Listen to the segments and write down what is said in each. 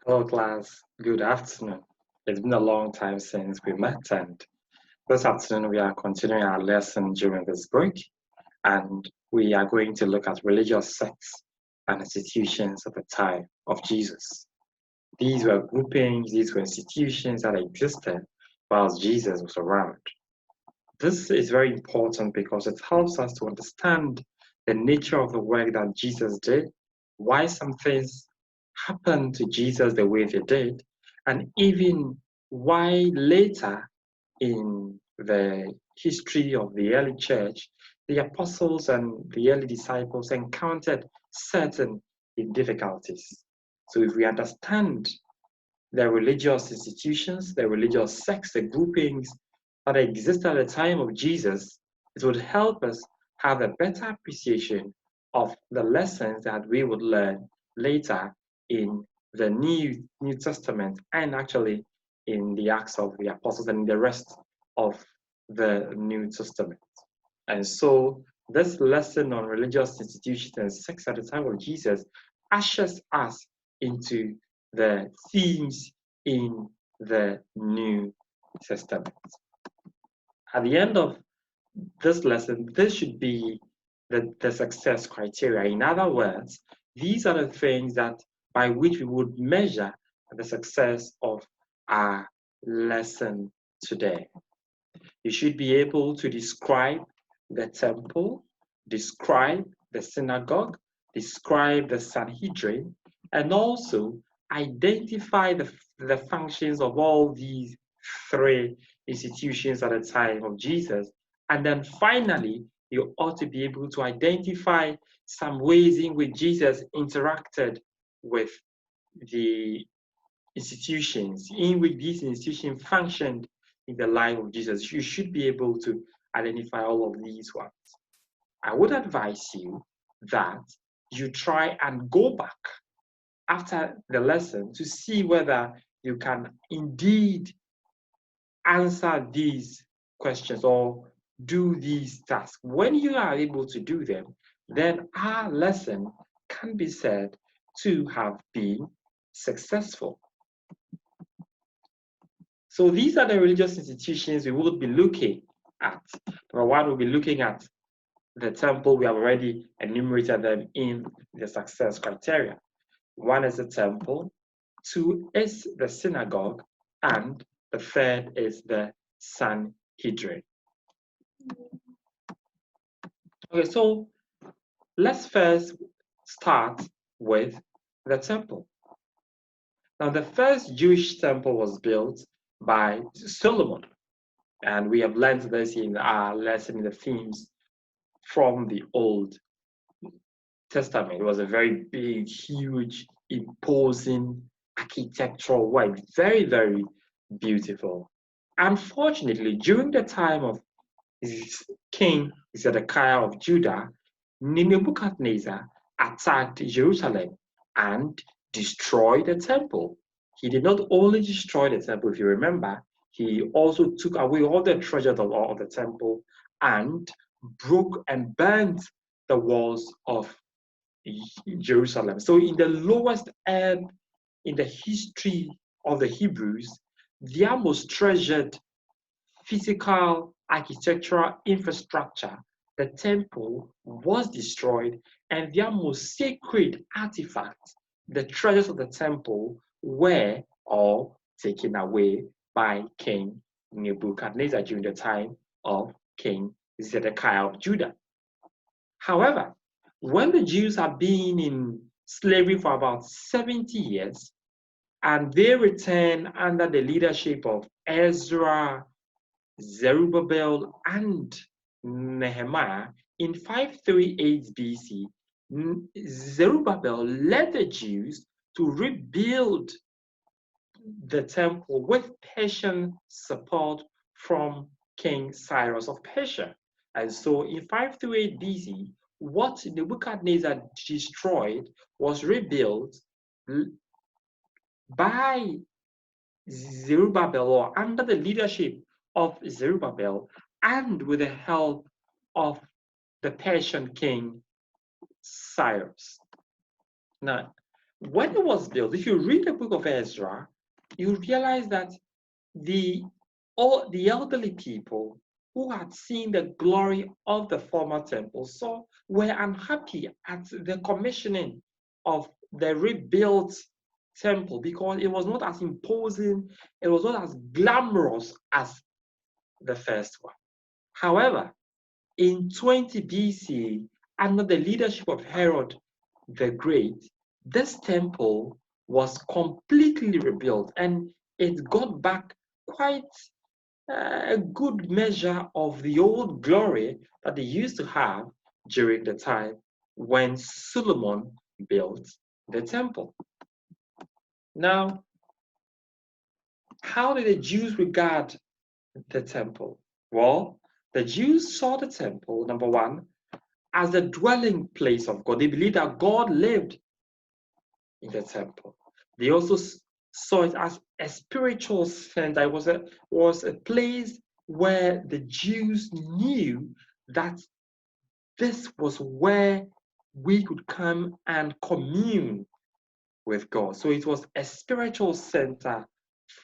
Hello, class. Good afternoon. It's been a long time since we met, and this afternoon we are continuing our lesson during this break, and we are going to look at religious sects and institutions at the time of Jesus. These were groupings, these were institutions that existed whilst Jesus was around. This is very important because it helps us to understand the nature of the work that Jesus did, why some things happened to Jesus the way they did, and even why later in the history of the early church, the apostles and the early disciples encountered certain difficulties. So if we understand the religious institutions, the religious sects, the groupings that existed at the time of Jesus, it would help us have a better appreciation of the lessons that we would learn later in the New Testament and actually in the Acts of the Apostles and the rest of the New Testament. And so this lesson on religious institutions and sects at the time of Jesus ushers us into the themes in the New Testament. At the end of this lesson, this should be the success criteria. In other words, these are the things that by which we would measure the success of our lesson today. You should be able to describe the temple, describe the synagogue, describe the Sanhedrin, and also identify the functions of all these three institutions at the time of Jesus. And then finally, you ought to be able to identify some ways in which Jesus interacted with the institutions, in which these institutions functioned in the life of Jesus. You should be able to identify all of these ones. I would advise you that you try and go back after the lesson to see whether you can indeed answer these questions or do these tasks. When you are able to do them, then our lesson can be said to have been successful. So these are the religious institutions we will be looking at. Number one, we'll be looking at the temple. We have already enumerated them in the success criteria. One is the temple, two is the synagogue, and the third is the Sanhedrin. Okay, so let's first start with the temple. Now, the first Jewish temple was built by Solomon, and we have learned this in our lesson in the themes from the Old Testament. It was a very big, huge, imposing architectural work, very, very beautiful. Unfortunately, during the time of King Zedekiah of Judah, Nebuchadnezzar attacked Jerusalem and destroyed the temple. He did not only destroy the temple, if you remember, he also took away all the treasures of the temple and broke and burnt the walls of Jerusalem. So in the lowest ebb in the history of the Hebrews, their most treasured physical architectural infrastructure, the temple, was destroyed, and their most sacred artifacts, the treasures of the temple, were all taken away by King Nebuchadnezzar during the time of King Zedekiah of Judah. However, when the Jews have been in slavery for about 70 years, and they return under the leadership of Ezra, Zerubbabel, and Nehemiah in 538 BC, Zerubbabel led the Jews to rebuild the temple with Persian support from King Cyrus of Persia. And so in 538 BC, what Nebuchadnezzar destroyed was rebuilt by Zerubbabel, or under the leadership of Zerubbabel, and with the help of the Persian king Cyrus. Now, when it was built, if you read the book of Ezra, you realize that all the elderly people who had seen the glory of the former temple were unhappy at the commissioning of the rebuilt temple because it was not as imposing, it was not as glamorous as the first one. However, in 20 BC, under the leadership of Herod the Great, this temple was completely rebuilt and it got back quite a good measure of the old glory that they used to have during the time when Solomon built the temple. Now, how did the Jews regard the temple? Well, the Jews saw the temple, number one, as the dwelling place of God. They believed that God lived in the temple. They also saw it as a spiritual center. It was a place where the Jews knew that this was where we could come and commune with God. So it was a spiritual center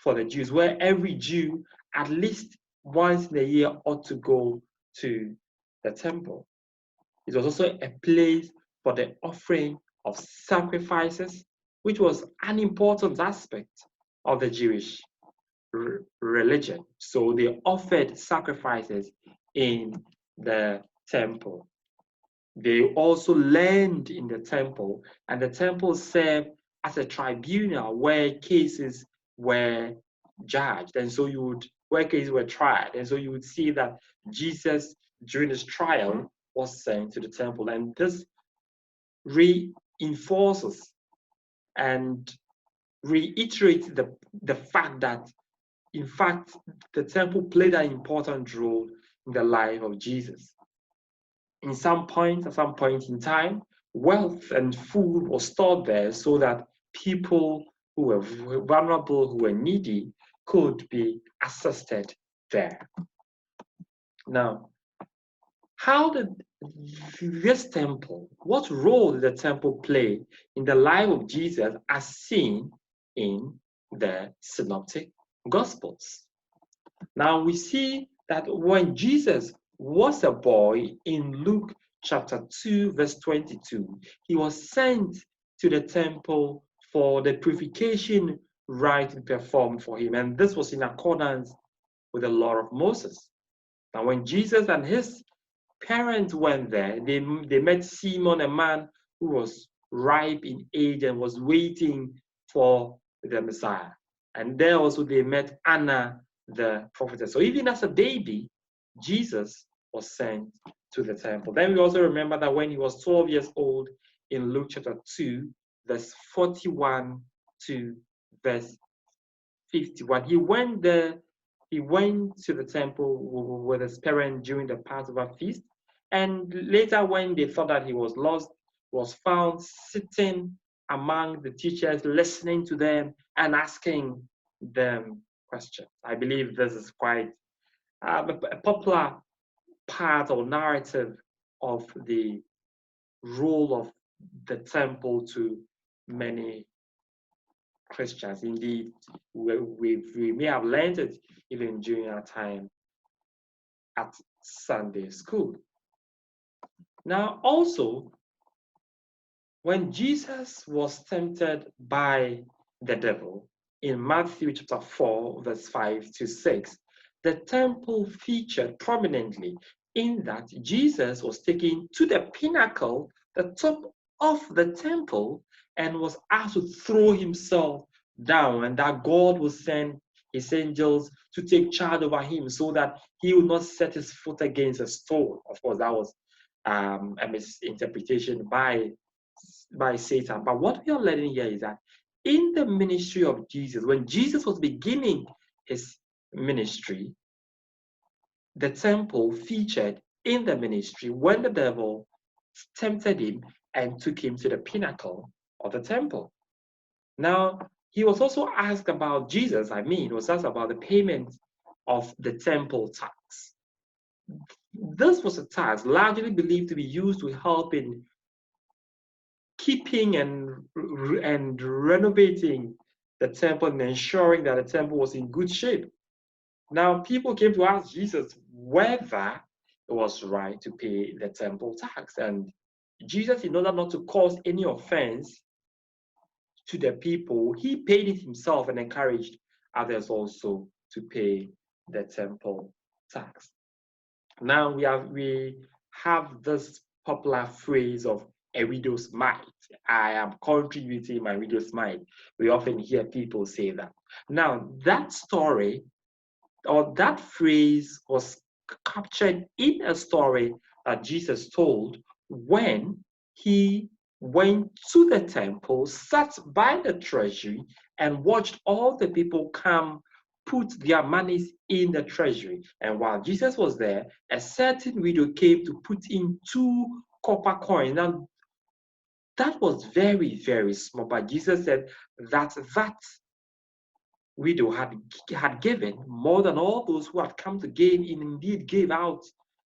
for the Jews, where every Jew, at least once in a year, ought to go to the temple. It was also a place for the offering of sacrifices, which was an important aspect of the Jewish religion. So they offered sacrifices in the temple. They also learned in the temple, and the temple served as a tribunal where cases were judged, and so where cases were tried, and so you would see that Jesus during his trial was sent to the temple, and this reinforces and reiterates the fact that, in fact, the temple played an important role in the life of Jesus. At some point in time, wealth and food was stored there so that people who were vulnerable, who were needy, could be assisted there. Now, how did this temple, what role did the temple play in the life of Jesus as seen in the Synoptic Gospels? Now we see that when Jesus was a boy in Luke chapter 2, verse 22, he was sent to the temple for the purification rite performed for him. And this was in accordance with the law of Moses. Now, when Jesus and his parents went there, they met Simon, a man who was ripe in age and was waiting for the Messiah. And there also they met Anna, the prophetess. So even as a baby, Jesus was sent to the temple. Then we also remember that when he was 12 years old in Luke chapter 2, verse 41 to verse 51, he went to the temple with his parents during the Passover feast. And later, when they thought that he was lost, was found sitting among the teachers, listening to them and asking them questions. I believe this is quite a popular part or narrative of the role of the temple to many Christians. Indeed, we may have learned it even during our time at Sunday school. Now, also, when Jesus was tempted by the devil in Matthew chapter 4, verse 5 to 6, the temple featured prominently in that Jesus was taken to the pinnacle, the top of the temple, and was asked to throw himself down, and that God would send his angels to take charge over him so that he would not set his foot against a stone. Of course, that was a misinterpretation by Satan. But what we are learning here is that in the ministry of Jesus, when Jesus was beginning his ministry, the temple featured in the ministry when the devil tempted him and took him to the pinnacle of the temple. Now, he was also asked about Jesus, was asked about the payment of the temple tax. This was a tax largely believed to be used to help in keeping and renovating the temple and ensuring that the temple was in good shape. Now, people came to ask Jesus whether it was right to pay the temple tax. And Jesus, in order not to cause any offense to the people, he paid it himself and encouraged others also to pay the temple tax. Now we have this popular phrase of a widow's mite. I am contributing my widow's mite. We often hear people say that. Now that story or that phrase was captured in a story that Jesus told when he went to the temple, sat by the treasury, and watched all the people come put their monies in the treasury. And while Jesus was there, a certain widow came to put in 2 copper coins. Now, that was very, very small, but Jesus said that widow had given more than all those who had come to gain, indeed gave out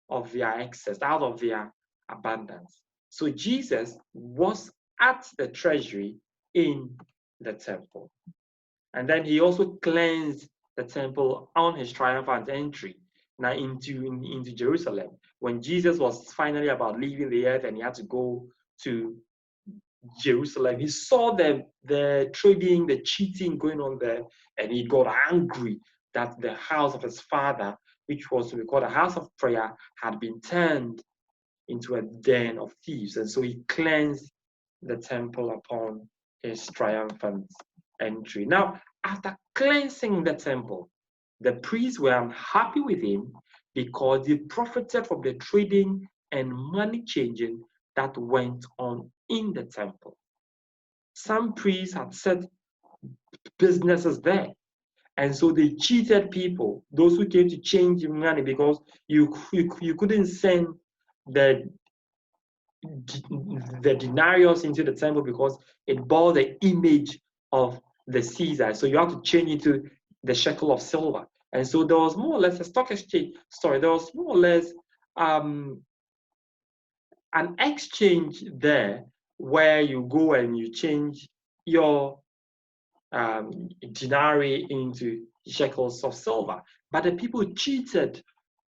of their excess, out of their abundance. So Jesus was at the treasury in the temple. And then he also cleansed the temple on his triumphant entry now into Jerusalem. When Jesus was finally about leaving the earth and he had to go to Jerusalem, he saw the trading, the cheating going on there, and he got angry that the house of his father, which was to be called a house of prayer, had been turned into a den of thieves. And so he cleansed the temple upon his triumphant entry. Now, after cleansing the temple, the priests were unhappy with him because they profited from the trading and money changing that went on in the temple. Some priests had set businesses there, and so they cheated people, those who came to change money, because you couldn't send the denarius into the temple because it bore the image of the Caesar. So you have to change it to the shekel of silver. And so there was more or less a stock exchange. Sorry, there was more or less an exchange there where you go and you change your denarii into shekels of silver. But the people cheated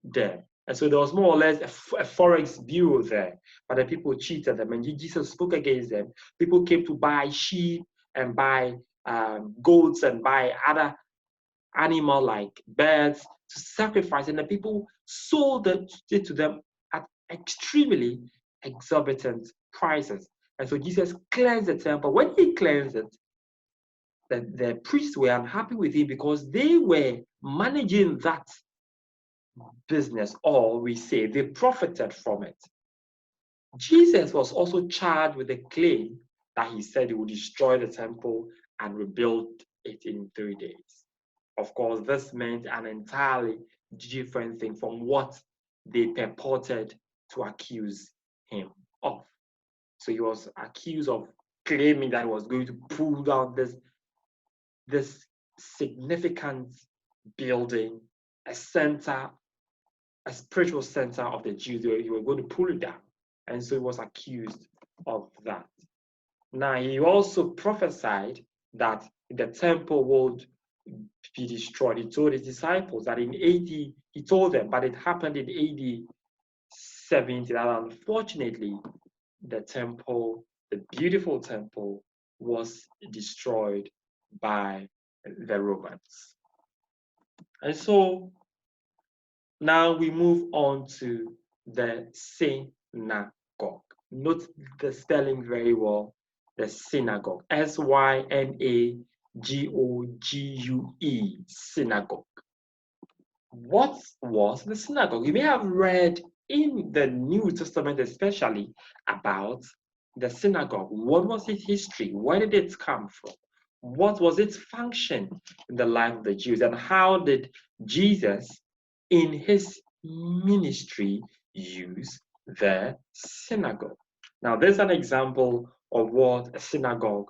there. And so there was more or less a forex bureau there, but the people cheated them. And Jesus spoke against them. People came to buy sheep and buy goats and buy other animal like birds to sacrifice. And the people sold it to them at extremely exorbitant prices. And so Jesus cleansed the temple. When he cleansed it, the priests were unhappy with him because they were managing that business, or we say they profited from it. Jesus was also charged with the claim that he said he would destroy the temple and rebuild it in 3 days. Of course, this meant an entirely different thing from what they purported to accuse him of. So he was accused of claiming that he was going to pull down this significant building, a spiritual center of the Jews. He was going to pull it down. And so he was accused of that. Now, he also prophesied that the temple would be destroyed. He told his disciples that in AD, he told them, but it happened in AD 70, that unfortunately, the temple, the beautiful temple, was destroyed by the Romans. And so now we move on to the synagogue. Note the spelling very well. The synagogue. Synagogue. Synagogue. What was the synagogue? You may have read in the New Testament especially about the synagogue. What was its history? Where did it come from? What was its function in the life of the Jews? And how did Jesus, in his ministry, use the synagogue? Now, there's an example of what a synagogue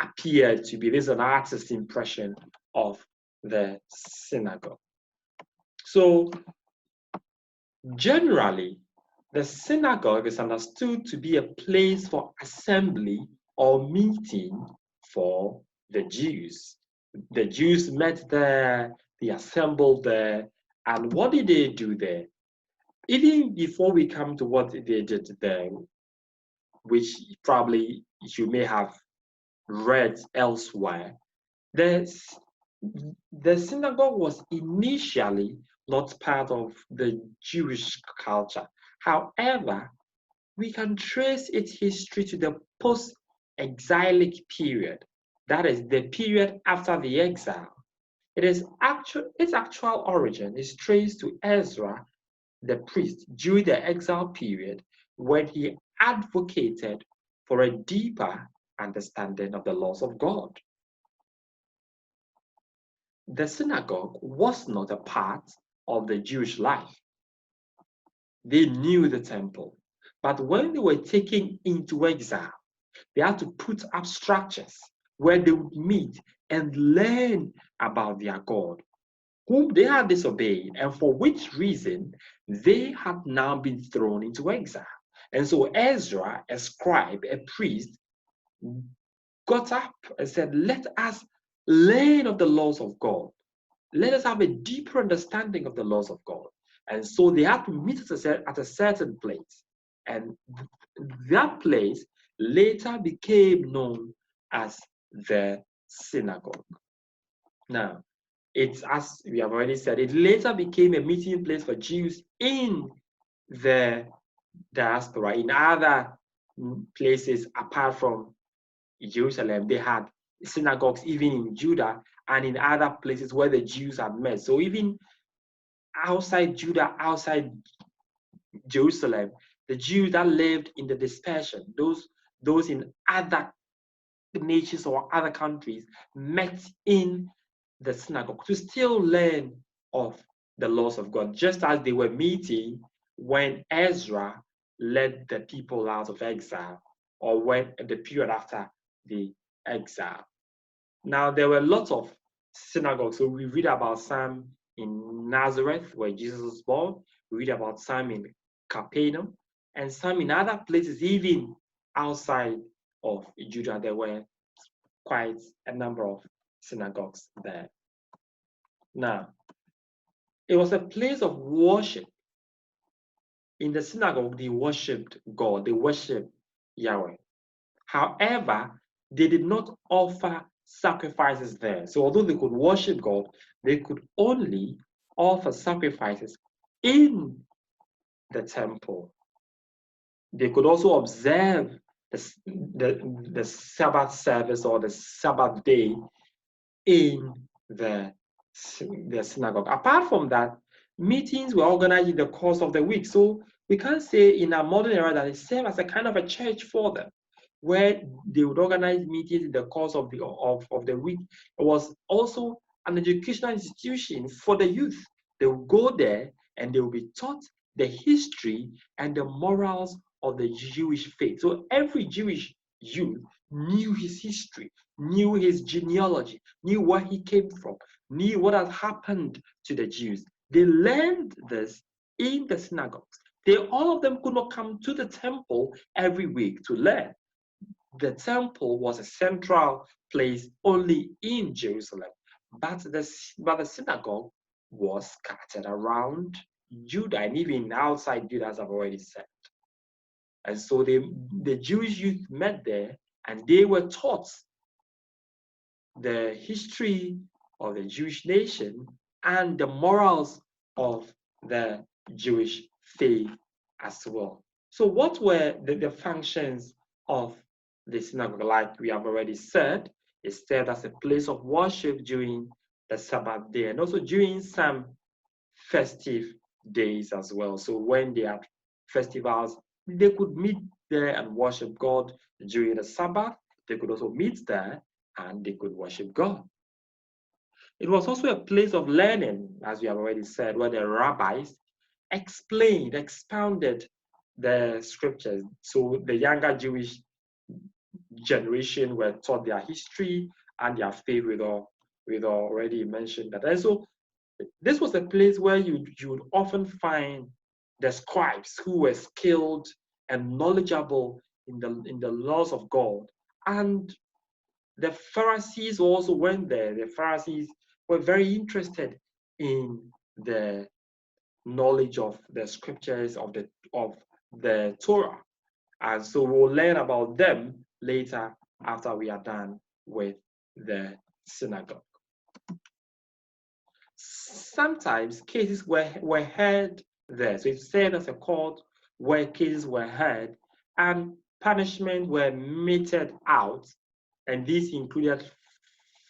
appeared to be. This is an artist's impression of the synagogue. So, generally, The synagogue is understood to be a place for assembly or meeting for the Jews. The Jews met there, they assembled there, and what did they do there? Even before we come to what they did there, which probably you may have read elsewhere, the, the synagogue was initially not part of the Jewish culture. However, we can trace its history to the post-exilic period, that is, the period after the exile. Its actual origin is traced to Ezra, the priest, during the exile period when he advocated for a deeper understanding of the laws of God. The synagogue was not a part of the Jewish life. They knew the temple, but when they were taken into exile, they had to put up structures where they would meet and learn about their God, whom they had disobeyed, and for which reason they had now been thrown into exile. And so Ezra, a scribe, a priest, got up and said, let us learn of the laws of God. Let us have a deeper understanding of the laws of God. And so they had to meet at a certain place. And that place later became known as the synagogue. Now, it's, as we have already said, it later became a meeting place for Jews in the diaspora. In other places apart from Jerusalem, they had synagogues even in Judah and in other places where the Jews had met. So even outside Judah, outside Jerusalem, the Jews that lived in the dispersion, those in other nations or other countries, met in the synagogue to still learn of the laws of God, just as they were meeting when Ezra led the people out of exile, or when the period after the exile. Now, there were lots of synagogues. So we read about some in Nazareth, where Jesus was born. We read about some in Capernaum, and some in other places, even outside of Judah. There were quite a number of synagogues there. Now, it was a place of worship. In the synagogue, they worshipped God, they worshipped Yahweh. However, they did not offer sacrifices there. So although they could worship God, they could only offer sacrifices in the temple. They could also observe the Sabbath service or the Sabbath day in the synagogue. Apart from that, meetings were organized in the course of the week. So we can't say in our modern era that it served as a kind of a church for them, where they would organize meetings in the course of the week. It was also an educational institution for the youth. They would go there and they will be taught the history and the morals of the Jewish faith. So every Jewish youth knew his history, knew his genealogy, knew where he came from, knew what had happened to the Jews. They learned this in the synagogues. All of them could not come to the temple every week to learn. The temple was a central place only in Jerusalem, but the synagogue was scattered around Judah and even outside Judah, as I've already said. And so the Jewish youth met there and they were taught the history of the Jewish nation and the morals of the Jewish faith as well. So what were the functions of the synagogue? Like we have already said, it served as a place of worship during the Sabbath day and also during some festive days as well. So when they had festivals, they could meet there and worship God during the Sabbath. They could also meet there and they could worship God. It was also a place of learning, as we have already said, where the rabbis explained, expounded the scriptures. So the younger Jewish generation were taught their history and their faith with already mentioned that. And so this was a place where you would often find the scribes who were skilled and knowledgeable in the laws of God. And the Pharisees also went there. The Pharisees were very interested in the knowledge of the scriptures of the Torah. And so we'll learn about them later after we are done with the synagogue. Sometimes cases were heard there. So it's said as a court where cases were heard and punishment were meted out, and this included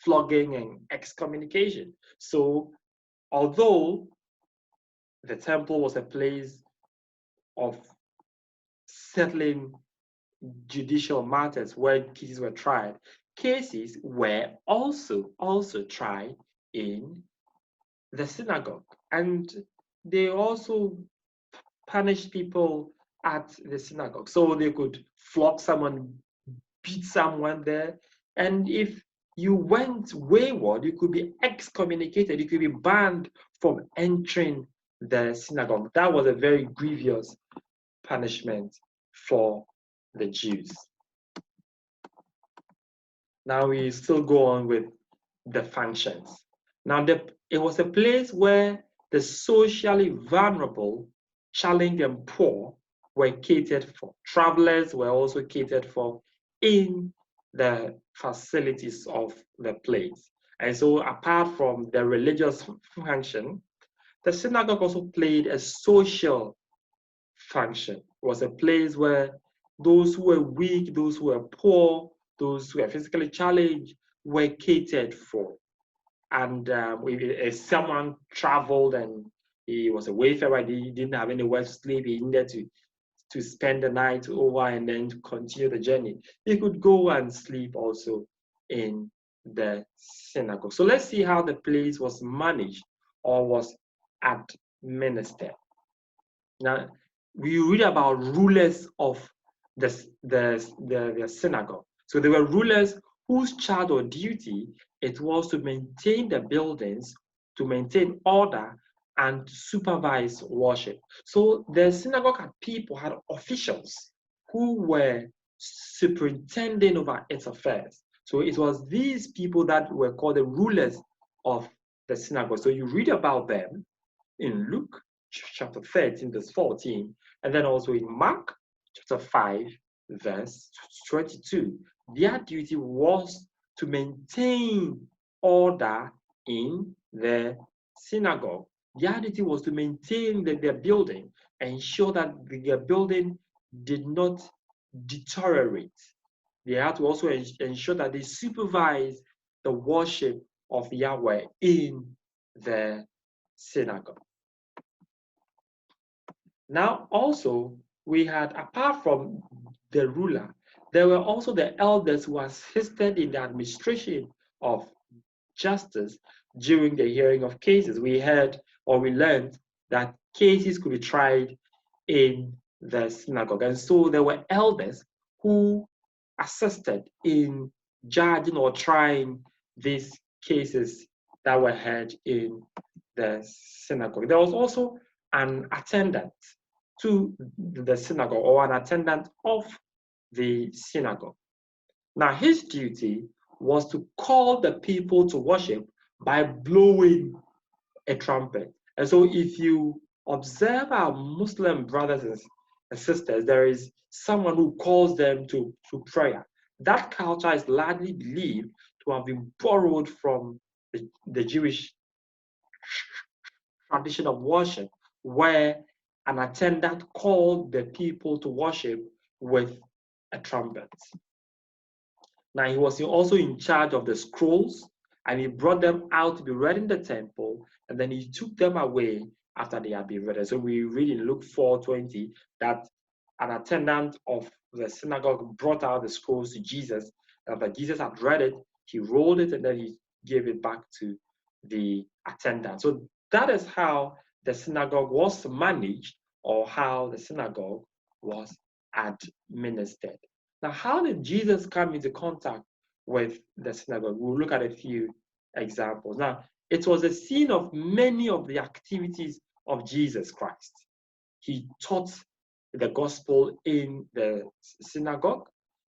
flogging and excommunication. So although the temple was a place of settling judicial matters where cases were tried, cases were also tried in the synagogue, and they also punished people at the synagogue. So they could flog someone, beat someone there, and if you went wayward, you could be excommunicated, you could be banned from entering the synagogue. That was a very grievous punishment for the Jews. Now we still go on with the functions. Now it was a place where the socially vulnerable, challenged, and poor were catered for. Travelers were also catered for in the facilities of the place. And so apart from the religious function, the synagogue also played a social function. It was a place where those who were weak, those who were poor, those who were physically challenged were catered for. And if someone traveled and he was a wayfarer, he didn't have anywhere to sleep, he needed to spend the night over and then continue the journey, he could go and sleep also in the synagogue. So let's see how the place was managed or was administered. Now, we read about rulers of the synagogue. So there were rulers whose charge or duty it was to maintain the buildings, to maintain order, and supervise worship. So the synagogue had officials who were superintending over its affairs. So it was these people that were called the rulers of the synagogue. So you read about them in Luke chapter 13, verse 14, and then also in Mark chapter 5, verse 22. Their duty was to maintain order in the synagogue. Their duty was to maintain their building and ensure that the building did not deteriorate. They had to also ensure that they supervise the worship of Yahweh in the synagogue. Now, also, we had, apart from the ruler, there were also the elders who assisted in the administration of justice during the hearing of cases. We heard or we learned that cases could be tried in the synagogue. And so there were elders who assisted in judging or trying these cases that were heard in the synagogue. There was also an attendant to the synagogue or an attendant of the synagogue. Now, his duty was to call the people to worship by blowing a trumpet. And so if you observe our Muslim brothers and sisters, there is someone who calls them to prayer. That culture is largely believed to have been borrowed from the Jewish tradition of worship, where an attendant called the people to worship with a trumpet. Now, he was also in charge of the scrolls, and he brought them out to be read in the temple, and then he took them away after they had been read. So we read in Luke 4:20 that an attendant of the synagogue brought out the scrolls to Jesus. After Jesus had read it, he rolled it and then he gave it back to the attendant. So that is how the synagogue was managed, or how the synagogue was administered. Now, how did Jesus come into contact with the synagogue? We'll look at a few examples. Now, it was a scene of many of the activities of Jesus Christ. He taught the gospel in the synagogue.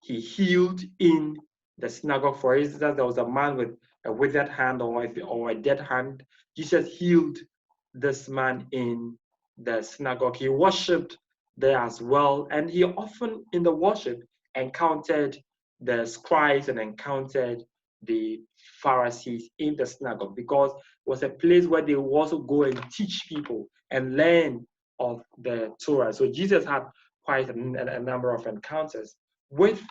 He healed in the synagogue. For instance, there was a man with a withered hand or a dead hand. Jesus healed this man in the synagogue. He worshipped there as well. And he often in the worship encountered the scribes and encountered the Pharisees in the synagogue, because it was a place where they would also go and teach people and learn of the Torah. So Jesus had quite a number of encounters with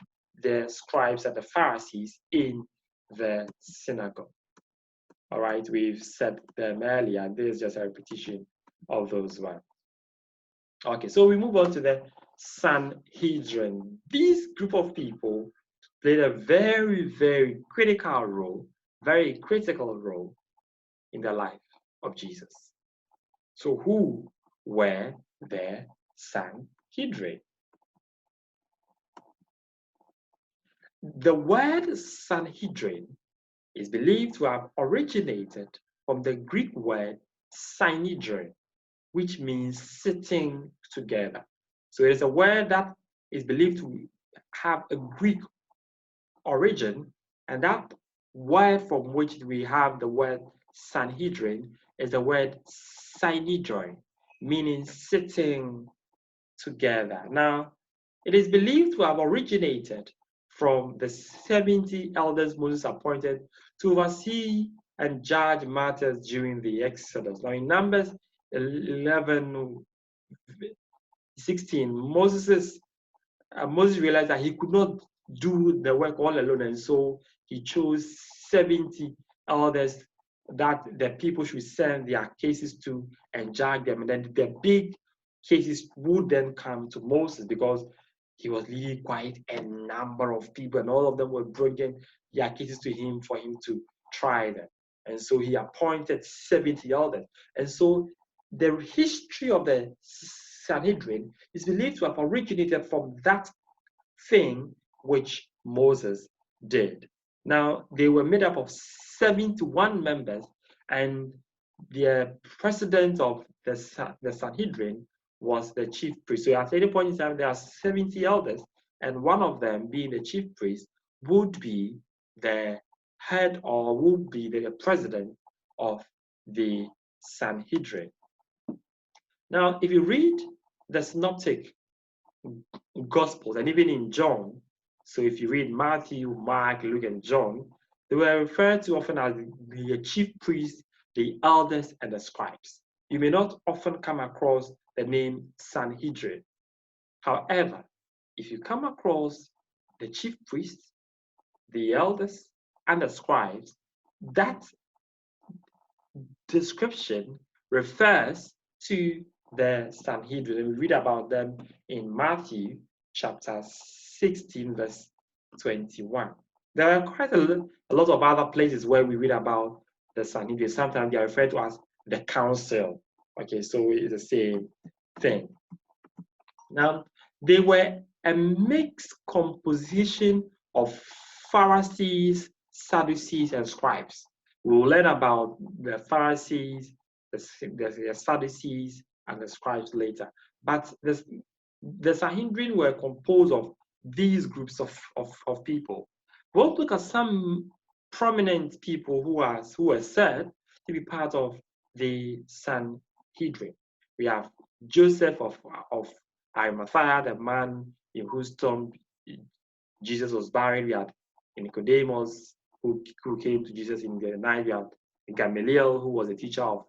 the scribes and the Pharisees in the synagogue. All right, we've said them earlier. This is just a repetition of those ones. Okay, so we move on to the Sanhedrin. This group of people played a very, very critical role, very critical role in the life of Jesus. So who were the Sanhedrin? The word Sanhedrin is believed to have originated from the Greek word synedron, which means sitting together. So it is a word that is believed to have a Greek origin, and that word from which we have the word Sanhedrin is the word synedron, meaning sitting together. Now, it is believed to have originated from the 70 elders Moses appointed to oversee and judge matters during the Exodus. Now, in Numbers 11:16, Moses realized that he could not do the work all alone, and so he chose 70 elders that the people should send their cases to and judge them. And then the big cases would then come to Moses, because he was leading quite a number of people, and all of them were bringing their cases to him for him to try them. And so he appointed 70 elders. And so the history of the Sanhedrin is believed to have originated from that thing which Moses did. Now, they were made up of 71 members, and the president of the Sanhedrin was the chief priest. So at any point in time, there are 70 elders, and one of them, being the chief priest, would be the head or would be the president of the Sanhedrin. Now, if you read the synoptic Gospels, and even in John, so if you read Matthew, Mark, Luke, and John, they were referred to often as the chief priests, the elders, and the scribes. You may not often come across the name Sanhedrin. However, if you come across the chief priests, the elders, and the scribes, that description refers to the Sanhedrin. And we read about them in Matthew chapter 16, verse 21. There are quite a lot of other places where we read about the Sanhedrin. Sometimes they are referred to as the council. Okay, so it's the same thing. Now, they were a mixed composition of Pharisees, Sadducees, and scribes. We will learn about the Pharisees, the Sadducees, and the scribes later. But the Sanhedrin were composed of these groups of people. We'll look at some prominent people who were said to be part of the Sanhedrin. We have Joseph of Arimathea, the man in whose tomb Jesus was buried. We had Nicodemus, who came to Jesus in the night. We had Gamaliel, who was a teacher of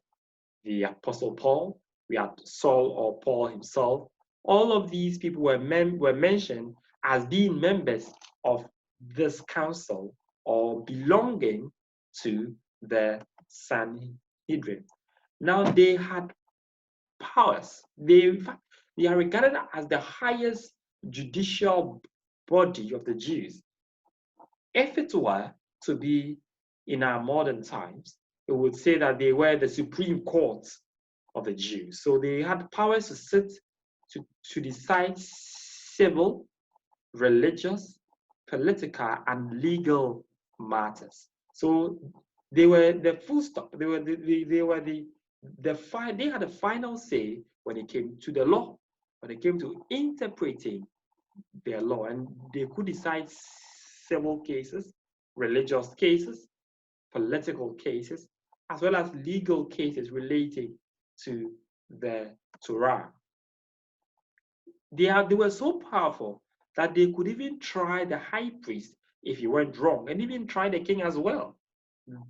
the Apostle Paul. We had Saul or Paul himself. All of these people were mentioned as being members of this council or belonging to the Sanhedrin. Now, they had powers. They are regarded as the highest judicial body of the Jews. If it were to be in our modern times, we would say that they were the Supreme Court of the Jews. So they had powers to sit to decide civil, religious, political, and legal matters. So they were the full stop. They had the final say when it came to the law, when it came to interpreting their law. And they could decide civil cases, religious cases, political cases, as well as legal cases relating to the Torah. They were so powerful that they could even try the high priest if he went wrong, and even try the king as well.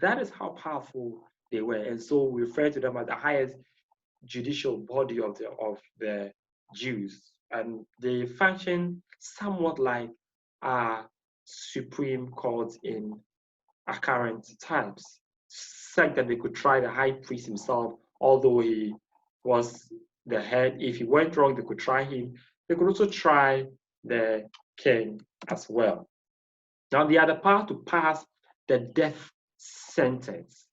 That is how powerful they were. And so we refer to them as the highest judicial body of the Jews. And they function somewhat like our Supreme Court in our current times, such that they could try the high priest himself, although he was the head. If he went wrong, they could try him. They could also try the king as well. Now, they had the power to pass the death sentence.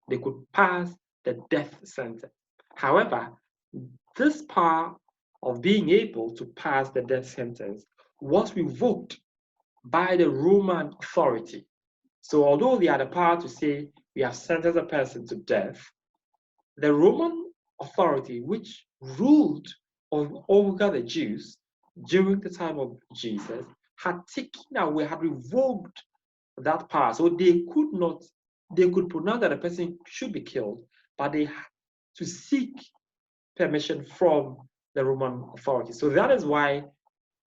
They could pass the death sentence. However, this power of being able to pass the death sentence was revoked by the Roman authority. So although they had the power to say, we have sentenced a person to death, the Roman authority, which ruled over the Jews during the time of Jesus, had taken away, had revoked that power. So they could pronounce that a person should be killed, but they had to seek permission from the Roman authority. So that is why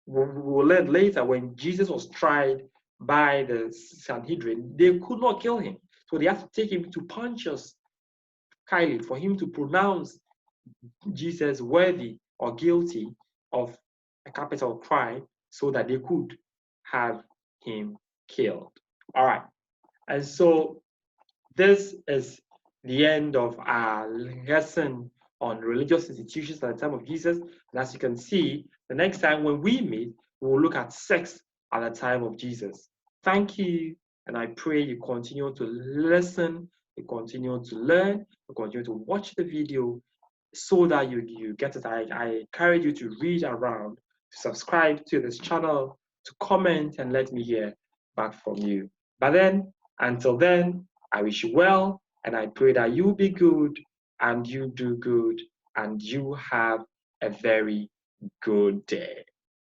we'll learn later, when Jesus was tried by the Sanhedrin, they could not kill him. So they had to take him to Pontius Pilate for him to pronounce Jesus worthy or guilty of a capital crime, so that they could have him killed. All right. And so this is the end of our lesson on religious institutions at the time of Jesus. And as you can see, the next time when we meet, we will look at sex at the time of Jesus. Thank you, and I pray you continue to listen, you continue to learn, you continue to watch the video so that you get it. I encourage you to read around, to subscribe to this channel, to comment, and let me hear back from you. But then, until then, I wish you well, and I pray that you be good and you do good and you have a very good day.